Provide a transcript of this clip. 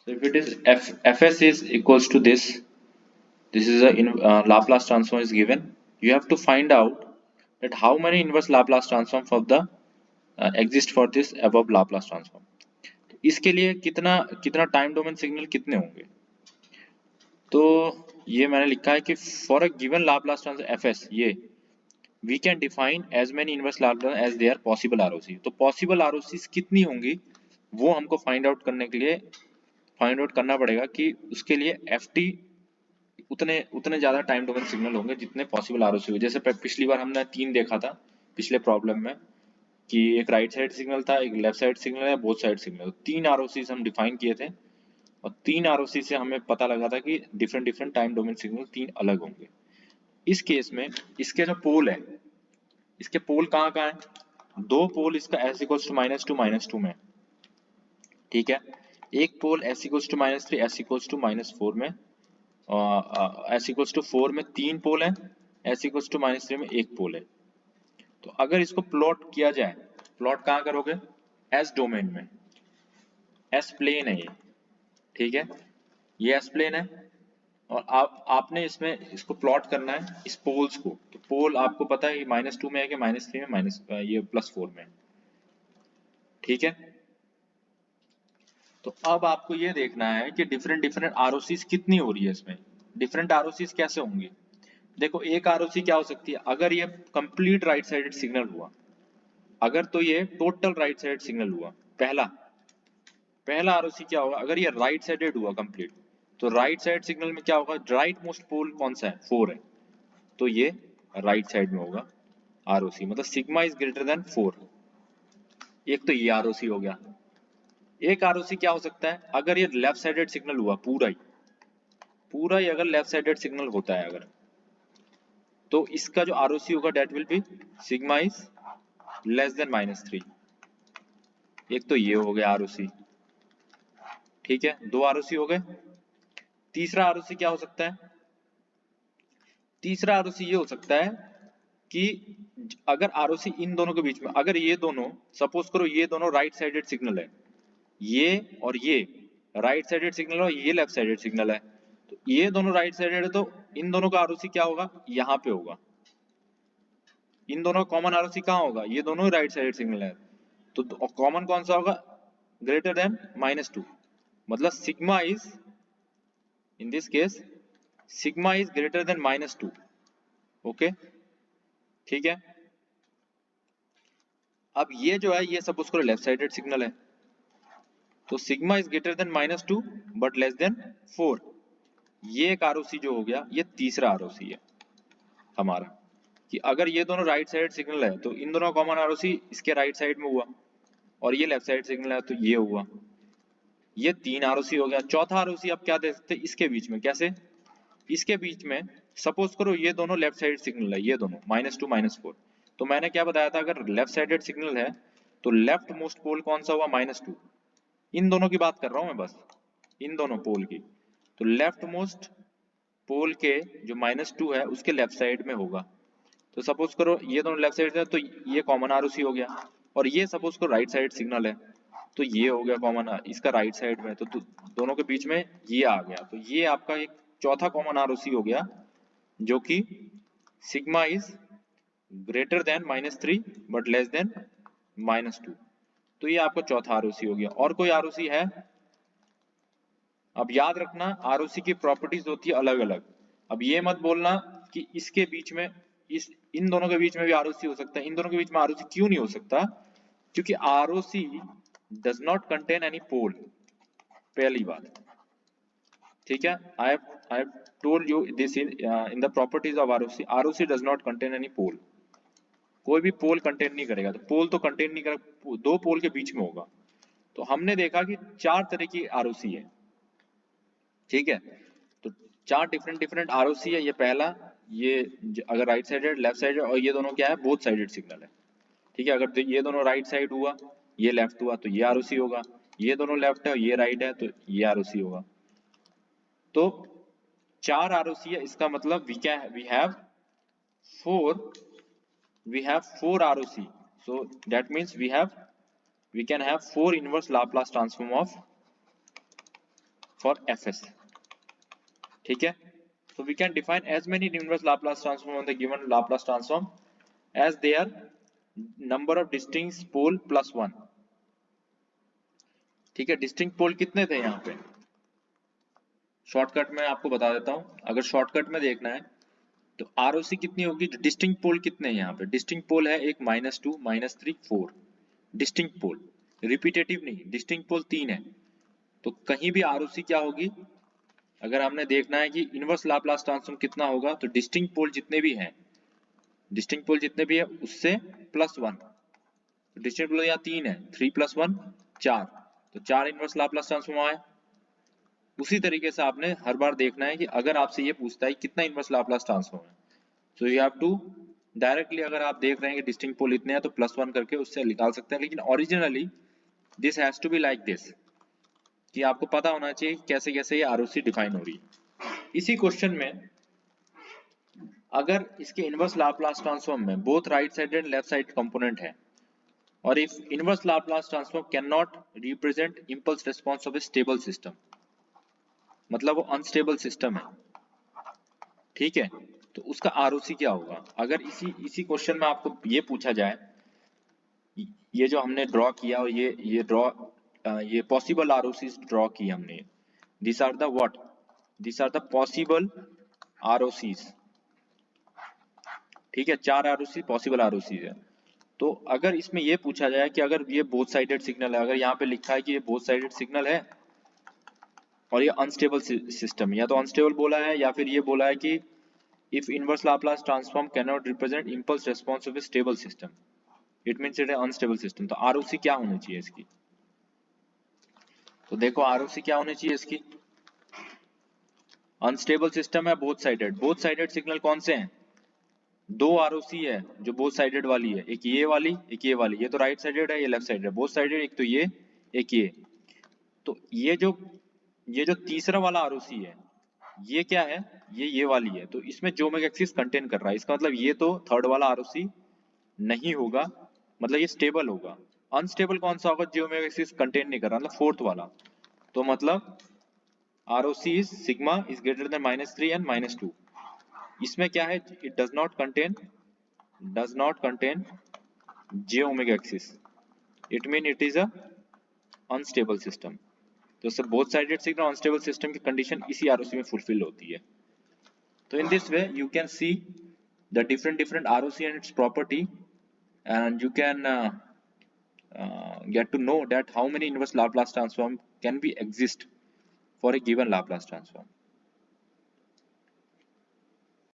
So if it is fs is equals to this is a Laplace transform is given. You have to find out that how many inverse Laplace transform of the exist for this above Laplace transform. इसके लिए कितना कितना time domain signal कितने होंगे, तो ये मैंने लिखा है कि for a given Laplace transform FS ये we can define as many inverse Laplace as they are possible ROC. तो पॉसिबल आरओसी कितनी होंगी वो हमको फाइंड आउट करने के लिए फाइंड आउट करना पड़ेगा कि उसके लिए एफटी उतने उतने ज्यादा टाइम डोमेन सिग्नल होंगे जितने पॉसिबल आरओसी हो। जैसे पिछली बार हमने 3 देखा था पिछले प्रॉब्लम में कि एक राइट साइड सिग्नल था, एक लेफ्ट साइड सिग्नल है, बोथ साइड सिग्नल। 3 आरओसी हम डिफाइन किए थे और 3 आरओसी से हमें पता लगा था कि different different time domain signal 3 अलग होंगे। इस केस में इसके जो पोल है, इसके पोल कहाँ कहाँ है, 2 पोल इसका s इक्वल्स टू -2 -2 में, ठीक है। एक pole s equals to -3 s equals to -4 में, s इक्वल्स टू 4 में 3 पोल है, s इक्वल्स टू -3 में 1 पोल है। तो अगर इसको प्लॉट किया जाए, प्लॉट कहाँ करोगे, s डोमेन में, s प्लेन है ये, ठीक है, ये s प्लेन है और आपने इसमें इसको प्लॉट करना है इस पोल्स को। तो पोल आपको पता है -2 में है कि -3 में ये +4 में, ठीक है। तो अब आपको ये देखना है कि डिफरेंट डिफरेंट आरओसीज कितनी हो रही है इसमें, डिफरेंट आरओसीज कैसे होंगी। देखो एक आरओसी क्या हो सकती है, अगर ये कंप्लीट राइट साइडेड सिग्नल हुआ, अगर तो ये टोटल राइट साइडेड सिग्नल हुआ, पहला पहला आरओसी क्या होगा, अगर ये राइट साइडेड हुआ कंप्लीट, तो राइट साइड सिग्नल में क्या होगा, राइट मोस्ट पोल कौन सा है, 4 है, तो ये राइट साइड में होगा आरओसी, मतलब सिग्मा इज ग्रेटर देन 4। एक तो ये आरओसी हो गया। एक आरओसी क्या हो सकता है, अगर ये लेफ्ट साइडेड सिग्नल हुआ पूरा ही अगर लेफ्ट साइडेड सिग्नल होता है अगर, तो इसका जो आरओसी होगा that will be sigma is less than -3। एक तो ये हो गया आरओसी, ठीक है, 2 आरओसी हो गए। तीसरा आरओसी क्या हो सकता है, तीसरा आरओसी ये हो सकता है कि अगर आरओसी इन दोनों के बीच में, अगर ये दोनों सपोज करो ये दोनों राइट साइडेड सिग्नल है, ये और ये राइट साइडेड सिग्नल और ये लेफ्ट साइडेड सिग्नल है, तो ये दोनों राइट साइडेड है, तो इन दोनों का आरओसी क्या होगा, यहाँ पे होगा। इन दोनों का कॉमन आरओसी कहाँ होगा, ये दोनों राइट साइडेड सिग्नल है, तो कॉमन कौन सा होगा, ग्रेटर देन -2, मतलब sigma is in this case sigma is greater than -2। Okay, ठीक है। अब ये जो है ये सपोज करो लेफ्ट साइडेड सिग्नल है, तो sigma is greater than -2 but less than 4। ये एक आरओसी जो हो गया, ये तीसरा आरओसी है हमारा, कि अगर ये दोनों राइट साइड सिग्नल है तो इन दोनों कॉमन आरओसी इसके राइट साइड में हुआ, और ये लेफ्ट साइड सिग्नल है तो ये हुआ, ये 3 आरओसी हो गया। चौथा आरओसी आप क्या दे सकते हैं इसके बीच में, कैसे, इसके बीच में सपोज करो ये दोनों लेफ्ट साइड सिग्नल है, ये दोनों -2 -4, तो मैंने क्या बताया था, अगर लेफ्ट साइडेड सिग्नल है तो लेफ्ट मोस्ट पोल कौन सा हुआ, -2। इन दोनों की बात कर रहा हूं मैं बस, इन दोनों पोल की, तो लेफ्ट मोस्ट पोल के जो -2 है उसके लेफ्ट साइड में होगा। तो सपोज करो ये दोनों लेफ्ट साइड है तो ये कॉमन आरओसी हो गया, और ये सपोज करो राइट साइड सिग्नल है तो ये हो गया कॉमन इसका राइट साइड में, तो दोनों के बीच में ये आ गया, तो ये आपका एक चौथा कॉमन आरओसी हो गया, जो कि sigma is greater than -3 but less than -2। तो ये आपका चौथा आरओसी हो गया। और कोई आरओसी है, अब याद रखना आरओसी की प्रॉपर्टीज होती है अलग अलग। अब ये मत बोलना कि इसके बीच में इस इन दोनों के बीच में भी आरओसी हो सकता है, इन दोनों के बीच में आरओसी क्यों नहीं हो सकता, क्योंकि ROC does not contain any pole, पहली बात, ठीक है। I have told you this in the properties of ROC, ROC does not contain any pole, कोई भी पोल कंटेन नहीं करेगा, तो पोल तो कंटेन नहीं करेगा, 2 पोल के बीच में होगा। तो हमने देखा कि 4 तरह की आरओसी है, ठीक है, तो 4 डिफरेंट डिफरेंट आरओसी है। ये पहला, ये अगर राइट साइडेड लेफ्ट साइडेड, और ये दोनों क्या है, बोथ साइडेड सिग्नल है, ठीक है। अगर तो ये दोनों राइट साइड हुआ, ये लेफ्ट हुआ, तो ये आरओसी होगा, ये दोनों लेफ्ट है ये राइट है तो ये आरओसी होगा। तो 4 आरओसी है, इसका मतलब we have 4 ROC, so that means we can have 4 inverse Laplace transform of for Fs. ठीक है, so we can define as many inverse Laplace transform on the given Laplace transform as their number of distinct pole plus 1. ठीक है, distinct पोल कितने थे यहाँ पे? Shortcut में आपको बता देता हूँ, अगर शॉर्टकट में देखना है तो आरओसी कितनी होगी, डिस्टिंक्ट पोल कितने हैं यहाँ पे? डिस्टिंक्ट पोल है एक -2 -3 4 डिस्टिंक्ट पोल, रिपीटेटिव नहीं, डिस्टिंक्ट पोल 3 है। तो कहीं भी आरओसी क्या होगी, अगर हमने देखना है कि इनवर्स लाप्लास ट्रांसफॉर्म कितना होगा तो डिस्टिंक्ट पोल जितने भी हैं, डिस्टिंक्ट पोल जितने भी है उससे +1, तो डिस्टिंक्ट पोल यहाँ 3 है, 3 + 1 4, तो 4 इनवर्स लाप्लास ट्रांसफॉर्म आए। उसी तरीके से आपने हर बार देखना है कि अगर आपसे ये पूछता है कितना इनवर्स लाप्लास ट्रांसफॉर्म है, so you have to directly, अगर आप देख रहे हैं कि डिस्टिंक्ट पोल इतने हैं तो +1 करके उससे निकाल सकते हैं, लेकिन originally this has to be like this, कि आपको पता होना चाहिए कैसे कैसे ये आरओसी डिफाइन हो रही है। इसी क्वेश्चन में अगर इसके इनवर्स लाप्लास ट्रांसफॉर्म में both right side and left side component है, और if inverse Laplace transform can not represent impulse response of A stable system, मतलब वो अनस्टेबल सिस्टम है, ठीक है, तो उसका आरओसी क्या होगा? अगर इसी क्वेश्चन में आपको ये पूछा जाए, ये जो हमने ड्रॉ किया और ये पॉसिबल आरओसीज ड्रॉ की हमने, this are the what, this are the possible ROCs, ठीक है, 4 आरओसी पॉसिबल आरओसीज है। तो अगर इसमें ये पूछा जाए कि अगर ये बोथ साइडेड सिग्नल है, अगर यहाँ पे लिखा है कि ये बोथ साइडेड सिग्नल है और ये अनस्टेबल सिस्टम, या तो अनस्टेबल बोला है या फिर ये बोला है कि if inverse Laplace transform cannot represent impulse response of a stable system, it means it is unstable system, तो ROC क्या होनी चाहिए इसकी? तो देखो ROC क्या होनी चाहिए इसकी, अनस्टेबल सिस्टम है बोथ साइडेड सिग्नल कौन से हैं? 2 ROC है जो बोथ साइडेड वाली है, एक ये वाली एक ये वाली, ये तो राइट साइडेड है ये लेफ्ट साइडेड है, बोथ साइडेड एक तो ये एक ये, तो ये जो तीसरा वाला ROC है ये क्या है, ये वाली है, तो इसमें ज्योमेट्रिक एक्सिस कंटेन कर रहा है, इसका मतलब ये तो थर्ड वाला ROC नहीं होगा, मतलब ये स्टेबल होगा। अनस्टेबल कौन सा होगा, ज्योमेट्रिक एक्सिस कंटेन नहीं कर रहा, मतलब फोर्थ वाला, तो मतलब ROC is sigma is greater than -3 and -2, इसमें क्या है, it does not contain j omega axis, it mean it is a unstable system. तो सब both sided signal unstable system की कंडीशन इसी ROC में फुलफिल होती है। तो in this way you can see the different ROC and its property, and you can get to know that how many inverse Laplace transform can be exist for a given Laplace transform.